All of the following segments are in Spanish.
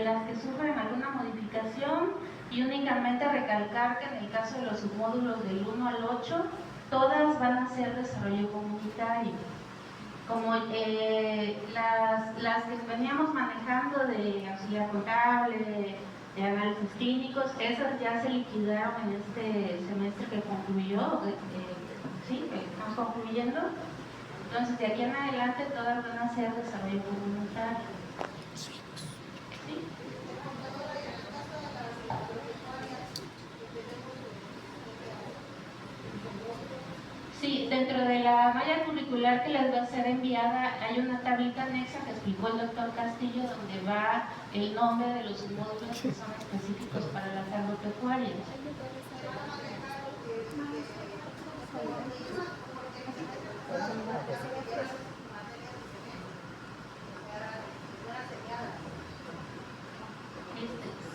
las que sufren alguna modificación, y únicamente recalcar que en el caso de los submódulos del 1 al 8, todas van a ser desarrollo comunitario. Como las que veníamos manejando de auxiliar contable, de análisis clínicos, esas ya se liquidaron en este semestre que concluyó, sí, que estamos concluyendo. Entonces, de aquí en adelante todas van a ser desarrollo comunitario. ¿Sí? Sí, dentro de la malla curricular que les va a ser enviada hay una tablita anexa que explicó el doctor Castillo, donde va el nombre de los módulos que son específicos para las agropecuarias.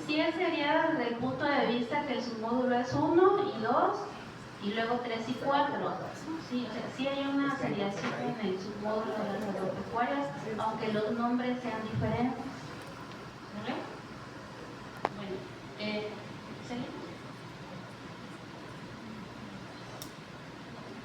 Sí es seriada desde el punto de vista que el submódulo es 1 y 2 y luego 3 y 4. Sí, o sea, sí hay una seriación en el submódulo de las agropecuarias, aunque los nombres sean diferentes. ¿Vale? Bueno, ¿seguimos?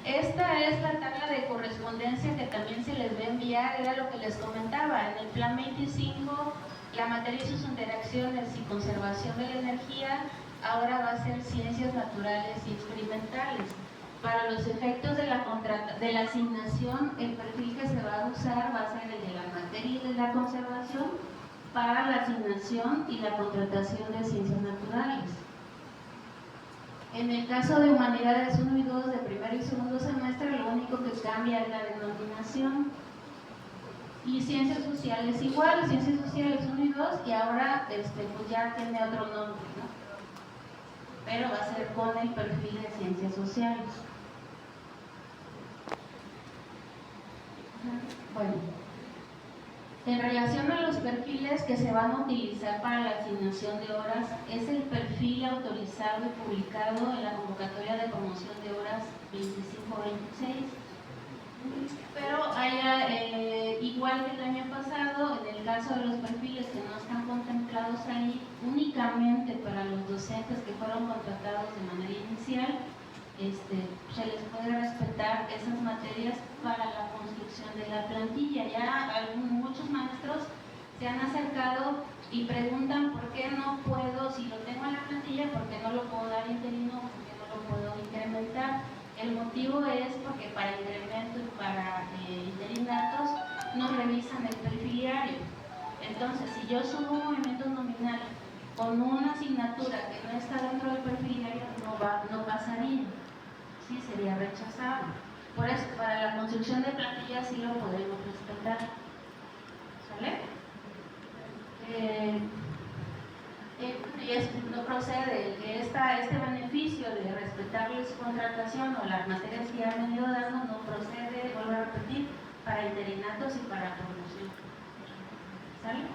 Esta es la tabla de correspondencia que también se les va a enviar, era lo que les comentaba. En el plan 25, la materia y sus interacciones y conservación de la energía, ahora va a ser ciencias naturales y experimentales. Para los efectos de la asignación, el perfil que se va a usar va a ser el de la materia y de la conservación para la asignación y la contratación de ciencias naturales. En el caso de Humanidades 1 y 2 de primero y segundo semestre, lo único que cambia es la denominación. Y Ciencias Sociales igual, Ciencias Sociales 1 y 2, y ahora pues ya tiene otro nombre, ¿no? Pero va a ser con el perfil de Ciencias Sociales. Bueno, en relación a los perfiles que se van a utilizar para la asignación de horas, es el perfil autorizado y publicado en la convocatoria de promoción de horas 25-26. Pero igual que el año pasado, en el caso de los perfiles que no están contemplados ahí, únicamente para los docentes que fueron contratados de manera inicial, se les puede respetar esas materias para la construcción de la plantilla. Ya muchos maestros se han acercado y preguntan por qué no puedo, si lo tengo en la plantilla, por qué no lo puedo dar interino, por qué no lo puedo incrementar. El motivo es porque para incremento y para interinatos nos revisan el perfil diario. Entonces, si yo subo un movimiento nominal con una asignatura que no está dentro del perfil diario, no pasaría. Sí, sería rechazado. Por eso, para la construcción de plantillas sí lo podemos respetar. ¿Sale? No procede que este beneficio de respetarles su contratación o las materias que ya han venido dando, no procede, vuelvo a repetir, para interinatos y para promoción. ¿Sale?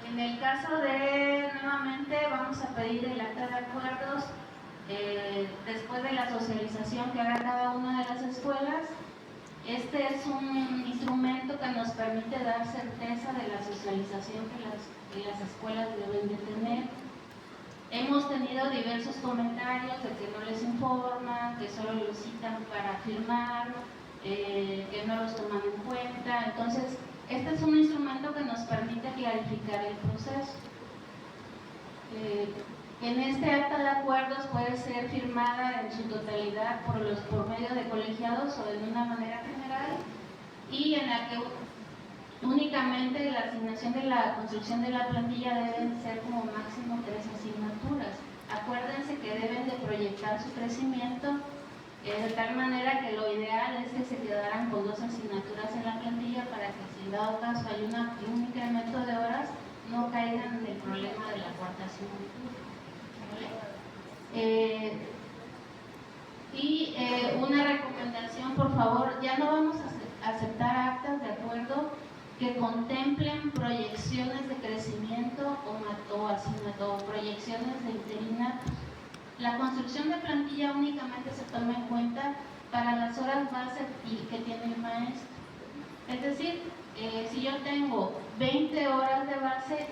En el caso de, nuevamente, vamos a pedir el acta de acuerdos después de la socialización que haga cada una de las escuelas. Este es un instrumento que nos permite dar certeza de la socialización que las escuelas deben de tener. Hemos tenido diversos comentarios de que no les informan, que solo los citan para firmar, que no los toman en cuenta. Entonces, este es un instrumento que nos permite clarificar el proceso. En este acta de acuerdos puede ser firmada en su totalidad por medio de colegiados o de una manera general, y en la que únicamente la asignación de la construcción de la plantilla deben ser como máximo 3 asignaturas. Acuérdense que deben de proyectar su crecimiento de tal manera que lo ideal es que se quedaran con 2 asignaturas en la plantilla para que si en dado caso hay un incremento de horas no caigan en el problema de la cuarta asignatura. Una recomendación, por favor, ya no vamos a aceptar actas de acuerdo que contemplen proyecciones de crecimiento o proyecciones de interinatos. La construcción de plantilla únicamente se toma en cuenta para las horas base que tiene el maestro. Es decir, si yo tengo 20 horas de base,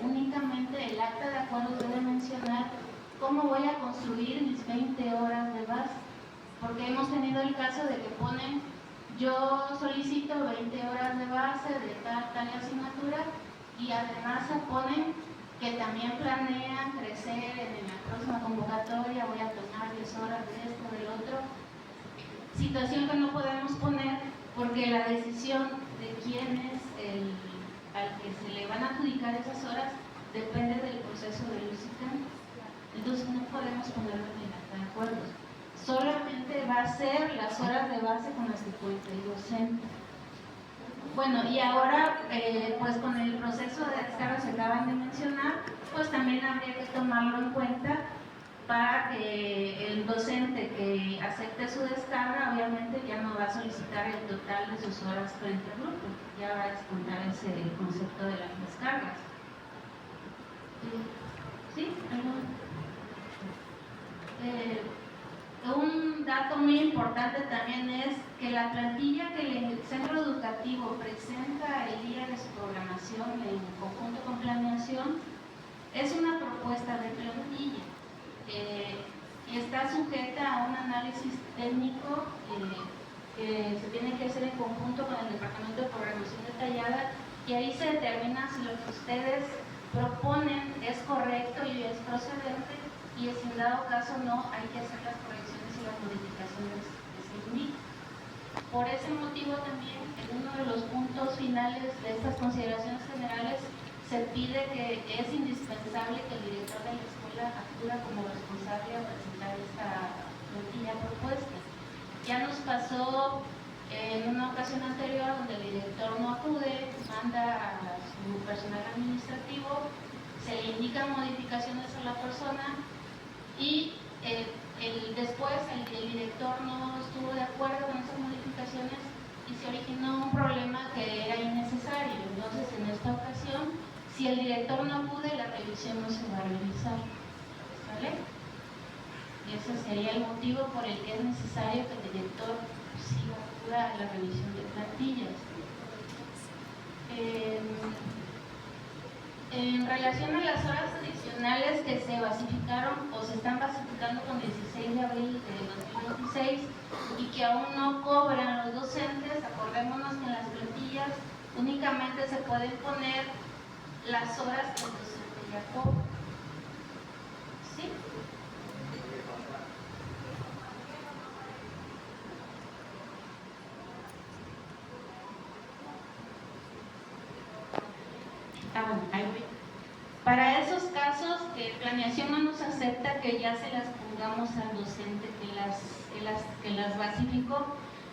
cómo voy a construir mis 20 horas de base, porque hemos tenido el caso de que ponen, yo solicito 20 horas de base de tal asignatura, y además se ponen que también planean crecer en la próxima convocatoria, voy a tomar 10 horas de esto, del otro, situación que no podemos poner porque la decisión de quién es al que se le van a adjudicar esas horas depende del proceso de licitación. Entonces no podemos ponerlo en acuerdo. Solamente va a ser las horas de base con las que cuenta el docente. Bueno, y ahora, pues con el proceso de descarga que acaban de mencionar, pues también habría que tomarlo en cuenta para que el docente que acepte su descarga, obviamente ya no va a solicitar el total de sus horas frente al grupo, ya va a descontar ese concepto de las descargas. ¿Sí? Un dato muy importante también es que la plantilla que el centro educativo presenta el día de su programación en conjunto con planeación es una propuesta de plantilla y está sujeta a un análisis técnico que se tiene que hacer en conjunto con el Departamento de Programación Detallada, y ahí se determina si lo que ustedes proponen es correcto y es procedente, y si en dado caso no, hay que hacer las correcciones y las modificaciones que se indican. Por ese motivo también, en uno de los puntos finales de estas consideraciones generales, se pide que es indispensable que el director de la escuela acuda como responsable a presentar esta plantilla propuesta. Ya nos pasó en una ocasión anterior donde el director no acude, manda a su personal administrativo, se le indican modificaciones a la persona y después el director no estuvo de acuerdo con esas modificaciones y se originó un problema que era innecesario. Entonces, en esta ocasión, si el director no acude, la revisión no se va a realizar. ¿Vale? Y ese sería el motivo por el que es necesario que el director sí acuda a la revisión de plantillas. En relación a las horas adicionales que se basificaron o se están basificando con 16 de abril de 2026 y que aún no cobran los docentes, acordémonos que en las plantillas únicamente se pueden poner las horas que el docente ya cobra. ¿Sí? Bueno, ahí voy. Para esos casos, planeación no nos acepta que ya se las pongamos al docente que las basificó.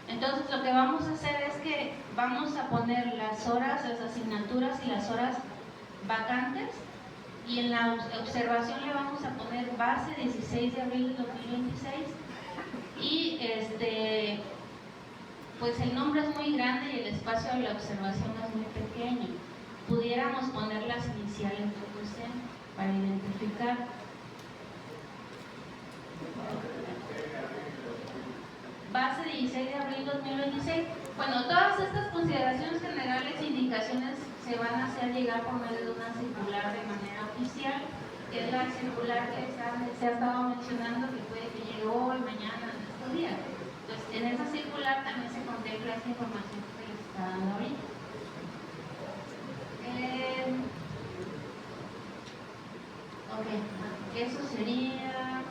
Entonces, lo que vamos a hacer es que vamos a poner las horas, las asignaturas y las horas vacantes, y en la observación le vamos a poner base 16 de abril de 2026 y pues el nombre es muy grande y el espacio de la observación es muy pequeño. Pudiéramos poner las iniciales del docente para identificar. Base 16 de abril 2026. Bueno, todas estas consideraciones generales e indicaciones se van a hacer llegar por medio de una circular de manera oficial, que es la circular que se ha estado mencionando, que puede que llegue hoy, mañana, en estos días. Entonces, en esa circular también se contempla esta información que les está dando ahorita. Ok, eso sería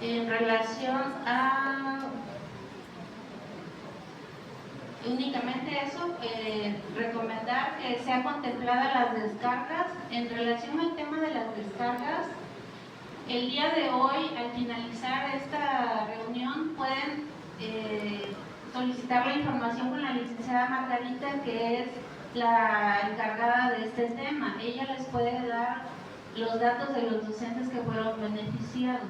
en relación a únicamente eso, recomendar que sean contempladas las descargas. En relación al tema de las descargas, el día de hoy, al finalizar esta reunión, pueden solicitar la información con la licenciada Margarita, que es la encargada de este tema. Ella les puede dar los datos de los docentes que fueron beneficiados.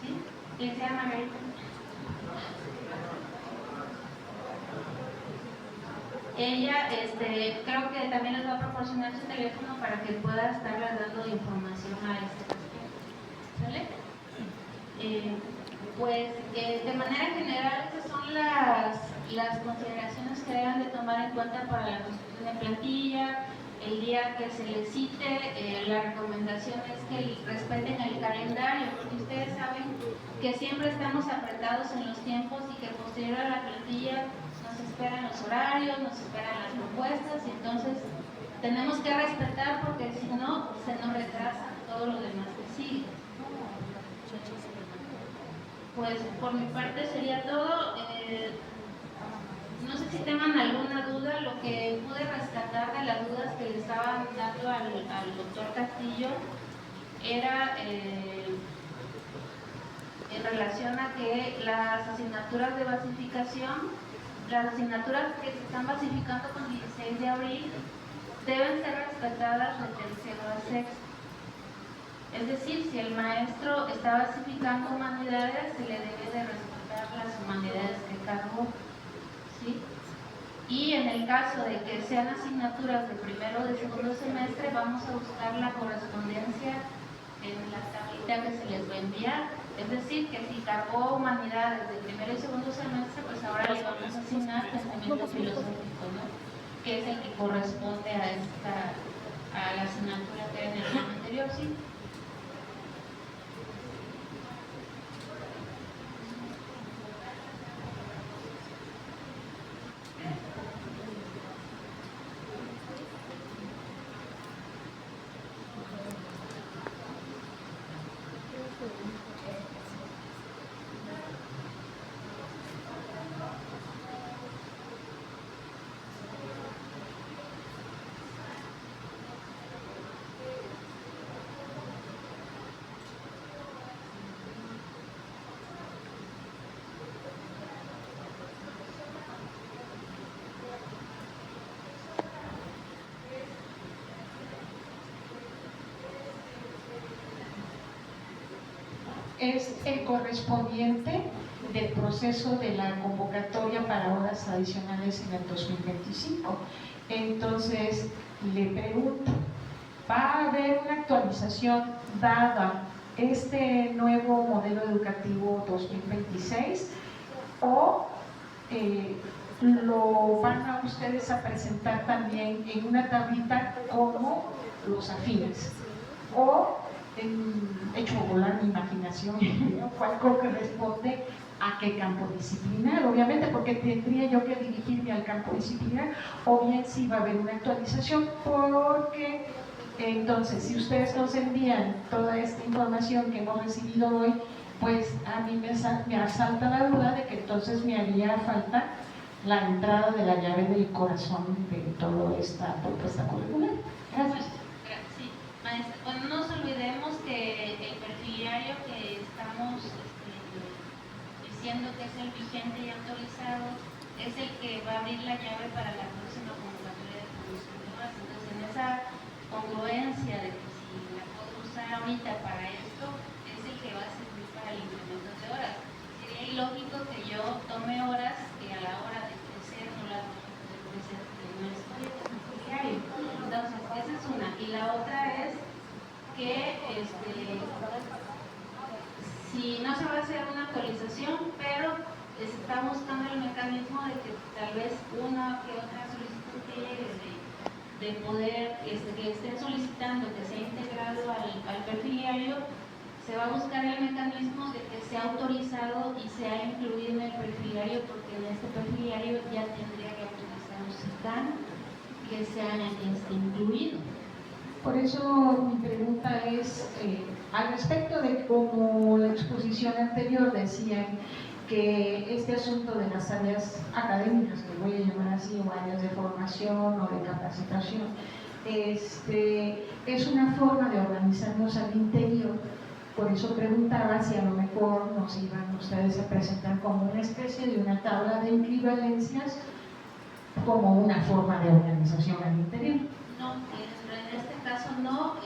¿Sí? Licenciada Margarita. Ella creo que también les va a proporcionar su teléfono para que pueda estarles dando información a este respecto. ¿Sale? Pues de manera general estas son las consideraciones que deben de tomar en cuenta para la construcción de plantilla. el día que se les cite, la recomendación es que respeten el calendario, porque ustedes saben que siempre estamos apretados en los tiempos y que posterior a la plantilla nos esperan los horarios, nos esperan las propuestas, y entonces tenemos que respetar, porque si no se nos retrasa todo lo demás que sigue. Pues por mi parte sería todo. No sé si tengan alguna duda. Lo que pude rescatar de las dudas que le estaban dando al doctor Castillo era en relación a que las asignaturas de basificación, las asignaturas que se están basificando con 16 de abril, deben ser respetadas de tercero a sexto. Es decir, si el maestro está basificando humanidades, se le debe de respetar las humanidades que cargó, ¿sí? Y en el caso de que sean asignaturas de primero o de segundo semestre, vamos a buscar la correspondencia en la tablita que se les va a enviar. Es decir, que si cargó humanidades de primero y segundo semestre, pues ahora le vamos a asignar pensamiento filosófico, ¿no? Que es el que corresponde a la asignatura que era en el año anterior, ¿sí? Es el correspondiente del proceso de la convocatoria para horas adicionales en el 2025. Entonces, le pregunto, ¿va a haber una actualización dada este nuevo modelo educativo 2026 o lo van a ustedes a presentar también en una tablita como los afines? O hecho volar mi imaginación, cuál corresponde a qué campo disciplinar, obviamente, porque tendría yo que dirigirme al campo disciplinar, o bien si va a haber una actualización, porque entonces si ustedes nos envían toda esta información que hemos recibido hoy, pues a mí me asalta la duda de que entonces me haría falta la entrada de la llave del corazón de toda esta propuesta curricular. Gracias. Bueno, no nos olvidemos que el perfiliario que estamos diciendo que es el vigente y autorizado es el que va a abrir la llave para la próxima convocatoria de promoción de horas. Entonces, en esa congruencia de que si la puedo usar ahorita para esto, es el que va a servir para el incremento de horas. Sería ilógico que yo tome horas que a la hora de crecer no las voy a poder crecer porque no estoy en el perfiliario. Entonces, esa es una. Y la otra es que si no se va a hacer una actualización, pero se está buscando el mecanismo de que tal vez una que otra solicitud que llegue de poder, que estén solicitando que sea integrado al perfiliario, se va a buscar el mecanismo de que sea autorizado y sea incluido en el perfiliario, porque en este perfiliario ya tendría que autorizar un CICAN que sea incluido. Por eso mi pregunta es, al respecto de cómo la exposición anterior decían que este asunto de las áreas académicas, que voy a llamar así, o áreas de formación o de capacitación, es una forma de organizarnos al interior. Por eso preguntaba si a lo mejor nos iban ustedes a presentar como una especie de una tabla de equivalencias como una forma de organización al interior. No, en este caso no,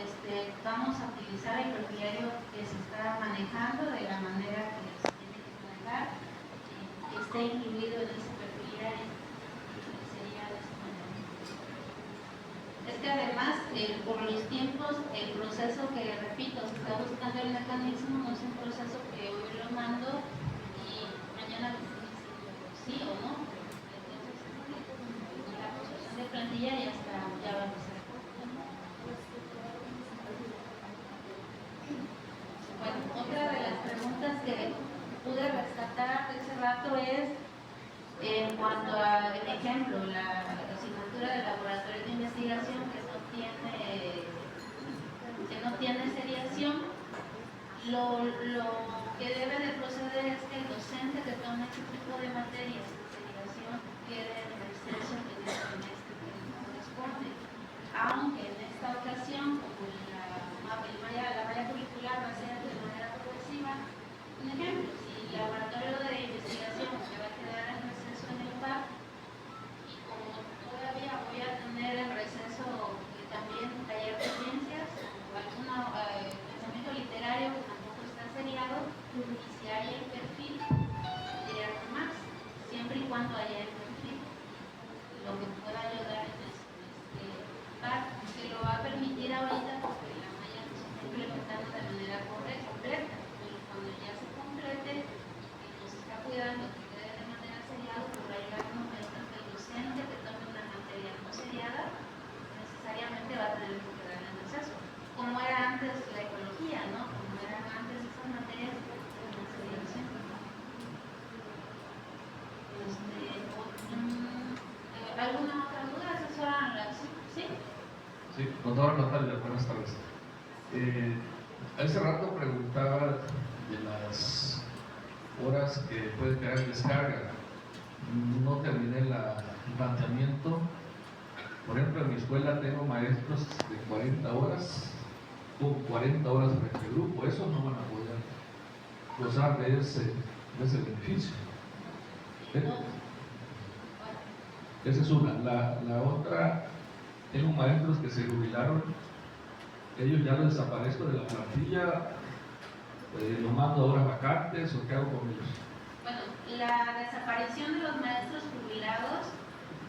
vamos a utilizar el perfiliario que se está manejando de la manera que se tiene que manejar, que esté incluido en ese perfiliario, sería de esta manera. Es que además, por los tiempos, el proceso que, repito, se está buscando el mecanismo, no es un proceso que hoy lo mando y mañana les estoy diciendo sí o no. Entonces, la construcción de plantilla ya va a empezar. pude rescatar de ese rato es en cuanto a, el ejemplo, la asignatura de laboratorio de investigación que no tiene seriación. Lo que debe de proceder es que el docente que tome este tipo de materias en seriación quede en el receso en el semestre que le corresponde. Aunque en esta ocasión, como la malla curricular va a ser de manera progresiva, un ejemplo, si el laboratorio de investigación se va a quedar en receso en el PAC, y como todavía voy a tener en receso también taller de ciencias o algún pensamiento literario que tampoco está seriado, y si hay el perfil de algo más, siempre y cuando haya el perfil, lo que pueda ayudar en este PAC, que lo va a permitir ahorita porque la malla no se está implementando de manera completa, pero cuando ya se complete y nos está cuidando que quede de manera seriada, pues va a llegar un momento en que el docente que tome una materia no seriada necesariamente va a tener que quedar en receso, como era antes la ecología, ¿no? Como eran antes esas materias de seriación. ¿Alguna otra duda? ¿Esas eran las? ¿Sí? Sí, contadora Natalia, buenas tardes. Hace rato preguntaba de las horas que puede quedar en descarga. No terminé el planteamiento. Por ejemplo, en mi escuela tengo maestros de 40 horas, con 40 horas de grupo. Esos no van a poder gozar de ese beneficio. Esa es una. La otra, tengo maestros que se jubilaron, ellos ya los desaparezco de la plantilla, los mando a horas vacantes o qué hago con ellos. Bueno, la desaparición de los maestros jubilados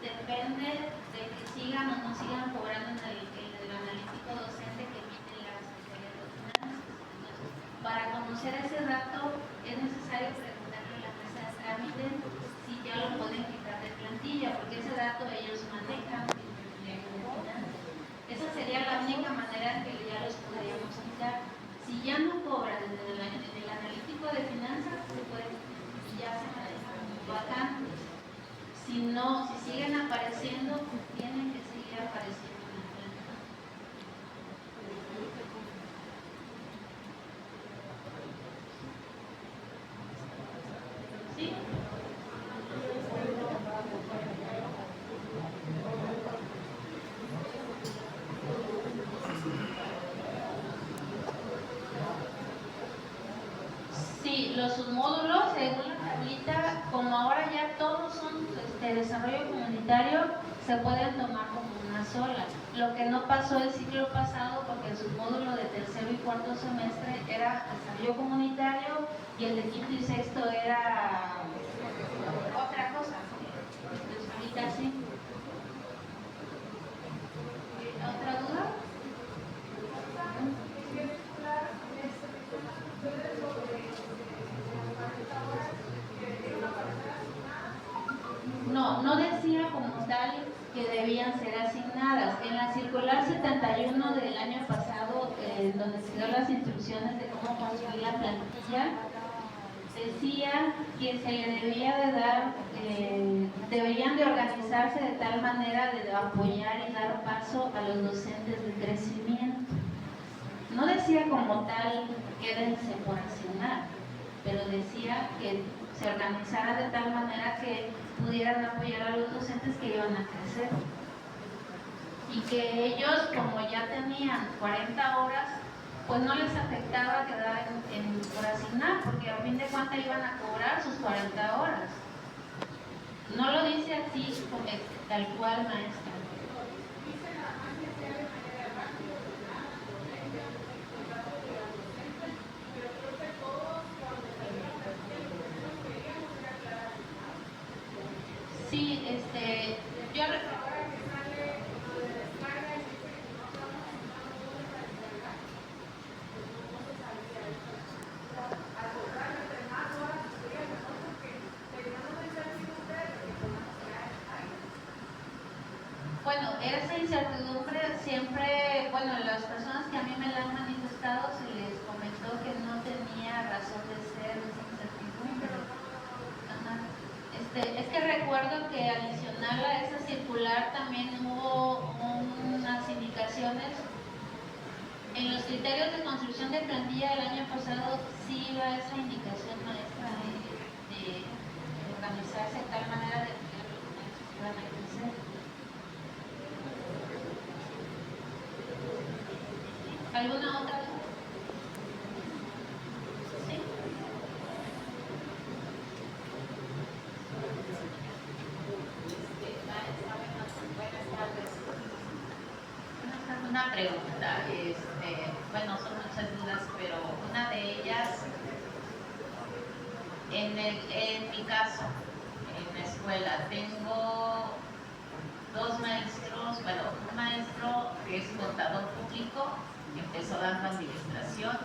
depende de que sigan o no sigan cobrando en el analítico docente que emite la Secretaría de Finanzas. Entonces, para conocer ese dato es necesario preguntarle a la mesa de trámite si ya lo pueden quitar de plantilla, porque ese dato ellos manejan en el diario de finanzas. Esa sería la única manera en que ya los podríamos quitar. Si ya no cobran en el analítico de finanzas, se puede, ya se manejan vacantes. Si no, si siguen apareciendo, tienen que seguir apareciendo en la planta. ¿Sí? Sí, los submódulos, según la tablita, como ahora ya todos son desarrollo comunitario, se pueden tomar como una sola. Lo que no pasó el ciclo pasado, porque el submódulo de tercero y cuarto semestre era desarrollo comunitario y el de quinto y sexto era otra cosa. Entonces, ahorita sí. ¿Otra duda? No, no decía como tal que debían ser asignadas. En la circular 71 del año pasado, donde se dio las instrucciones de cómo construir la plantilla, decía que se le debía de dar, deberían de organizarse de tal manera de apoyar y dar paso a los docentes de crecimiento. No decía como tal, quédense por asignar, pero decía que se organizara de tal manera que pudieran apoyar a los docentes que iban a crecer. Y que ellos, como ya tenían 40 horas, pues no les afectaba quedar por asignar, porque a fin de cuentas iban a cobrar sus 40 horas. No lo dice así, tal cual, maestra. Sí, yo recuerdo. Bueno, esa incertidumbre siempre, bueno, las personas que a mí me la han manifestado se les comentó que no tenía razón de ser esa incertidumbre. Es que recuerdo que adicional a esa circular también hubo unas indicaciones en los criterios de construcción de plantilla del año pasado. Sí iba esa indicación maestra de organizarse de tal manera de que los maestros iban a crecer. ¿Alguna otra? ¿Sí? Una pregunta, bueno, son muchas dudas, pero una de ellas, en mi caso, en la escuela, tengo dos maestros, bueno, un maestro que es contador público, que empezó dando administración,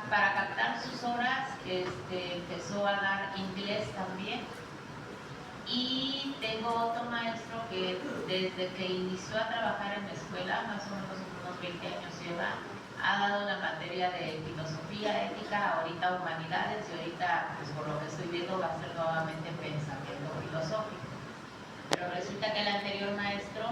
para captar sus horas, empezó a dar inglés también. Y tengo otro maestro que desde que inició a trabajar en la escuela, más o menos unos 20 años lleva, ha dado la materia de filosofía, ética, ahorita humanidades y ahorita, pues por lo que estoy viendo, va a ser nuevamente pensamiento filosófico. Pero resulta que el anterior maestro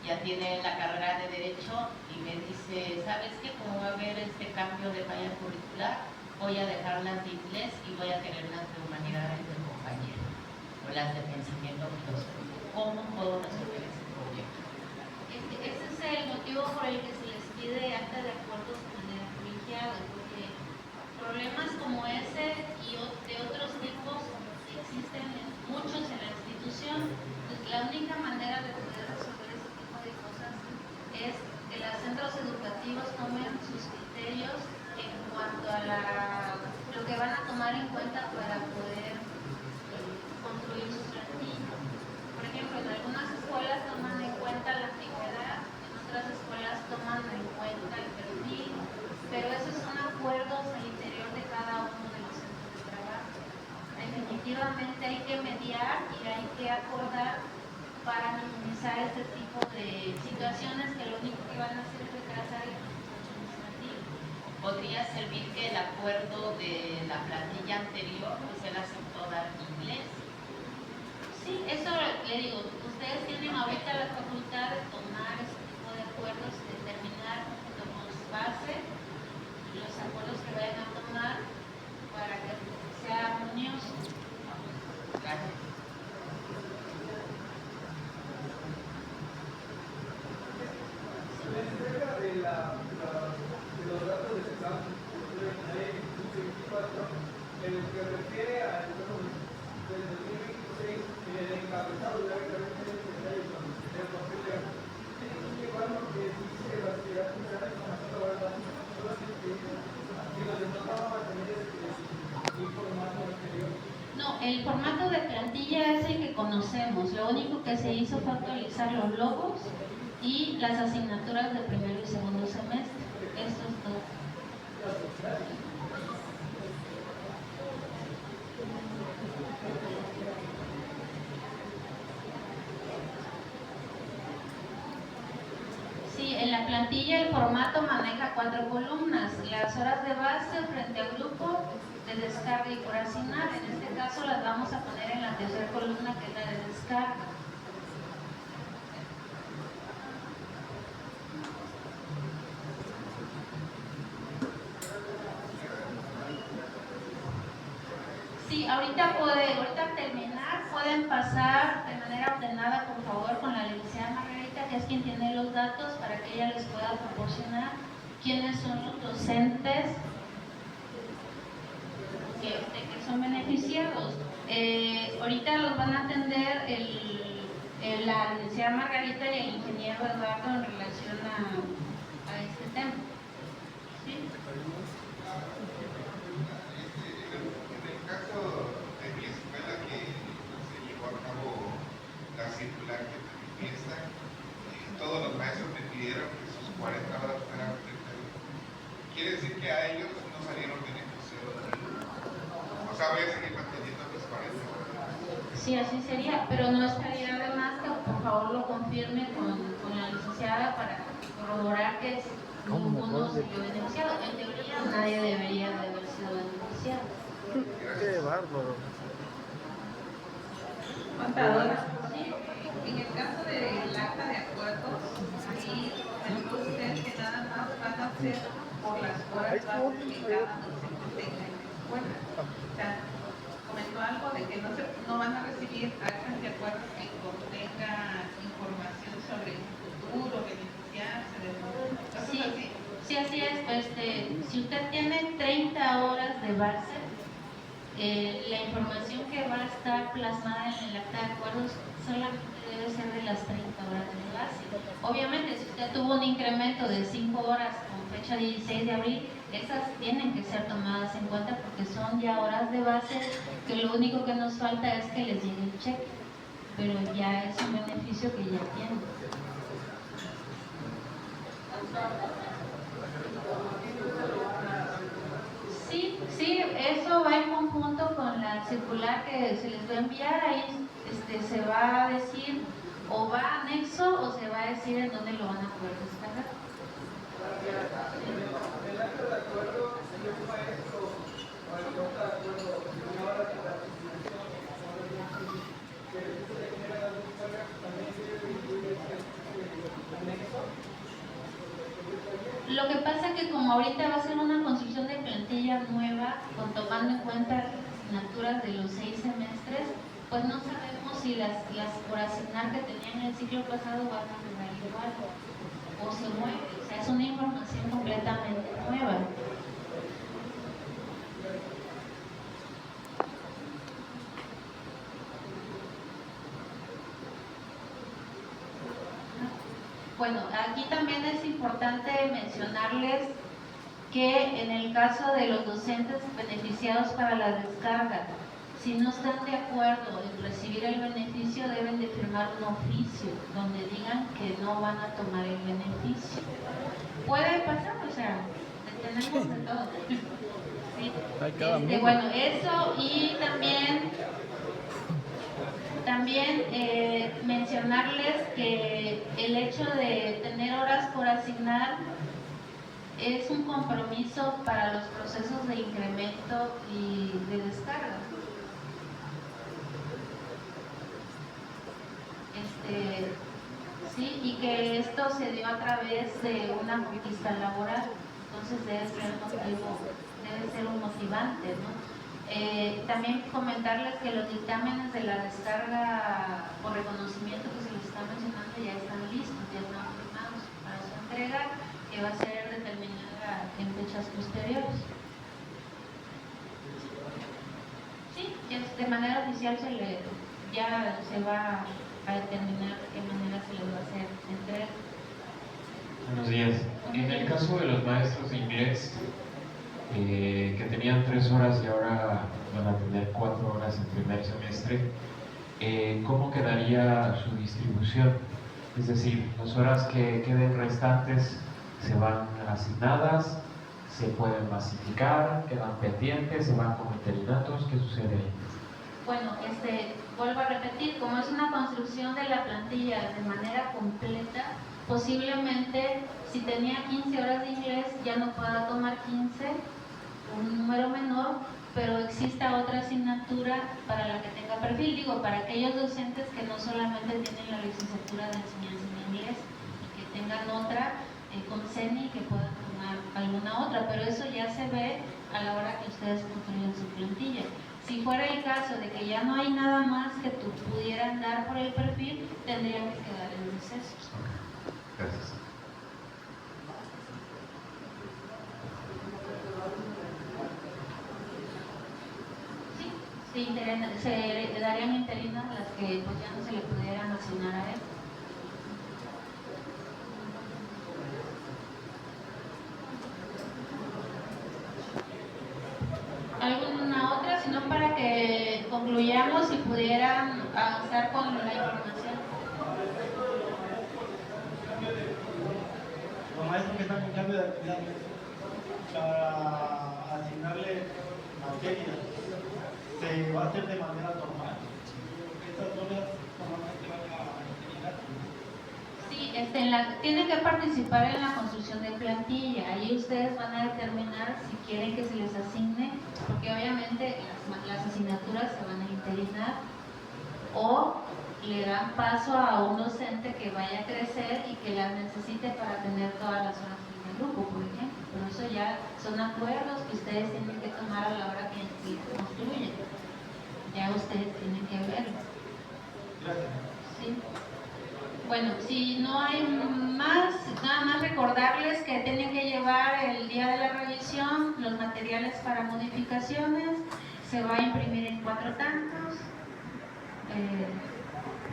ya tiene la carrera de Derecho y me dice, ¿sabes qué? Como va a haber este cambio de malla curricular, voy a dejar las de inglés y voy a tener las de humanidades de compañero. Las de pensamiento filosófico. ¿Cómo puedo resolver ese problema? Ese es el motivo por el que se les pide acta de acuerdos de manera colegiada, porque problemas como ese y de otros tipos existen muchos en la institución. Pues la única manera de poder resolver ese tipo de cosas es que los centros educativos tomen sus criterios en cuanto a lo que van a tomar en cuenta para poder construir sus plantillas. Por ejemplo, en algunas escuelas toman en cuenta la antigüedad, en otras escuelas toman en cuenta el perfil, pero esos son acuerdos al interior de cada uno de los centros de trabajo. Definitivamente hay que mediar y hay que acordar para minimizar este tipo de situaciones que lo único que van a hacer es retrasar el proceso administrativo. ¿Podría servir que el acuerdo de la plantilla anterior, pues él aceptó dar inglés? Sí, eso le digo, ustedes tienen ahorita la facultad de tomar ese tipo de acuerdos, determinar como base los acuerdos que vayan a tomar para que sea armonioso. Gracias. De los datos de examen en lo que refiere al del 2026, el encabezado de la Secretaría de el papel de igual lo que dice la actividad funcional de información laboral y lo demás vamos a tener un formato anterior. No, el formato de plantilla es el que conocemos. Lo único que se hizo fue actualizar los logos y las asignaturas de primero y segundo semestre. Eso es todo. Sí, en la plantilla el formato maneja 4 columnas. Las horas de base frente al grupo, de descarga y por asignar. En este caso las vamos a poner en la tercera columna, que es la de descarga. Sí, ahorita al terminar pueden pasar de manera ordenada, por favor, con la licenciada Margarita, que es quien tiene los datos, para que ella les pueda proporcionar quiénes son los docentes que son beneficiados. Ahorita los van a atender la licenciada Margarita y el ingeniero Eduardo en relación a este tema. ¿Sí? En el caso de mi escuela, que se llevó a cabo la circular que manifiesta, todos los maestros me pidieron que sus 40 horas fueran 30. Quiere decir que a ellos no salieron beneficiados. O sea, voy a seguir manteniendo mis 40 horas. Sí, así sería, pero no estaría de más que por favor lo confirme con la licenciada para corroborar que ninguno se vio beneficiado. En teoría nadie debería de haber sido beneficiado. Qué bárbaro. Contadora, en el caso del acta de acuerdos, ahí comentó usted que nada más van a ser por las horas base que cada docente tenga en la escuela. O sea, comentó algo de que no van a recibir actas de acuerdos que contengan información sobre el futuro, beneficiarse de cosas así. Sí, así es. Si usted tiene 30 horas de base, la información que va a estar plasmada en el acta de acuerdos solamente debe ser de las 30 horas de base. Obviamente, si usted tuvo un incremento de 5 horas con fecha 16 de abril, esas tienen que ser tomadas en cuenta porque son ya horas de base que lo único que nos falta es que les llegue el cheque, pero ya es un beneficio que ya tienen. Sí, eso va en conjunto con la circular que se les va a enviar. Ahí se va a decir o va anexo o se va a decir en dónde lo van a poder descargar. En el acta de acuerdo, si un maestro o el que está de acuerdo en una hora de la asignación que se genera la descarga, también debe incluir este anexo. Lo que pasa es que como ahorita va a ser una construcción de plantilla nueva, tomando en cuenta las asignaturas de los 6 semestres, pues no sabemos si las por asignar que tenían el ciclo pasado van a quedar igual o se mueve. O sea, es una información completamente nueva. Bueno, aquí también es importante mencionarles que en el caso de los docentes beneficiados para la descarga, si no están de acuerdo en recibir el beneficio, deben de firmar un oficio donde digan que no van a tomar el beneficio. Puede pasar, o sea, tenemos de todo. ¿Sí? Bueno, eso y también mencionarles que el hecho de tener horas por asignar es un compromiso para los procesos de incremento y de descarga. Sí, y que esto se dio a través de una conquista laboral, entonces debe ser un motivante, ¿no? También comentarles que los dictámenes de la descarga por reconocimiento que se les está mencionando ya están listos, ya están firmados para su entrega, que va a ser determinada en fechas posteriores. Sí, de manera oficial ya se va a determinar de qué manera se les va a hacer entrega. Buenos días. En el caso de los maestros de inglés, que tenían 3 horas y ahora van a tener 4 horas en primer semestre, ¿cómo quedaría su distribución? Es decir, las horas que queden restantes se van asignadas, se pueden masificar, quedan pendientes, se van como interinatos. ¿Qué sucede ahí? Bueno, vuelvo a repetir, como es una construcción de la plantilla de manera completa, posiblemente si tenía 15 horas de inglés ya no pueda tomar 15, un número menor, pero exista otra asignatura para la que tenga perfil. Digo, para aquellos docentes que no solamente tienen la licenciatura de enseñanza en inglés y que tengan otra con CENI que puedan tomar alguna otra, pero eso ya se ve a la hora que ustedes construyen su plantilla. Si fuera el caso de que ya no hay nada más que tú pudieran dar por el perfil, tendrían que quedar en receso. Gracias. Sí, se darían interinas las que pues ya no se le pudieran asignar a él. ¿Alguna otra? Sino para que concluyamos y pudieran avanzar con la información. Los maestros que están en cambio de actividad para asignarle materias se va a hacer de manera normal. Estas horas normalmente van a terminar. Sí, tienen que participar en la construcción de plantilla. Ahí ustedes van a determinar si quieren que se les asigne, porque obviamente las asignaturas se van a interinar. o le dan paso a un docente que vaya a crecer y que las necesite para tener todas las horas en el grupo, por ejemplo. Pero eso ya son acuerdos que ustedes tienen que tomar a la hora que construyen. Ya ustedes tienen que verlo. ¿Sí? Bueno, si no hay más, nada más recordarles que tienen que llevar el día de la revisión los materiales para modificaciones. Se va a imprimir en 4 tantos.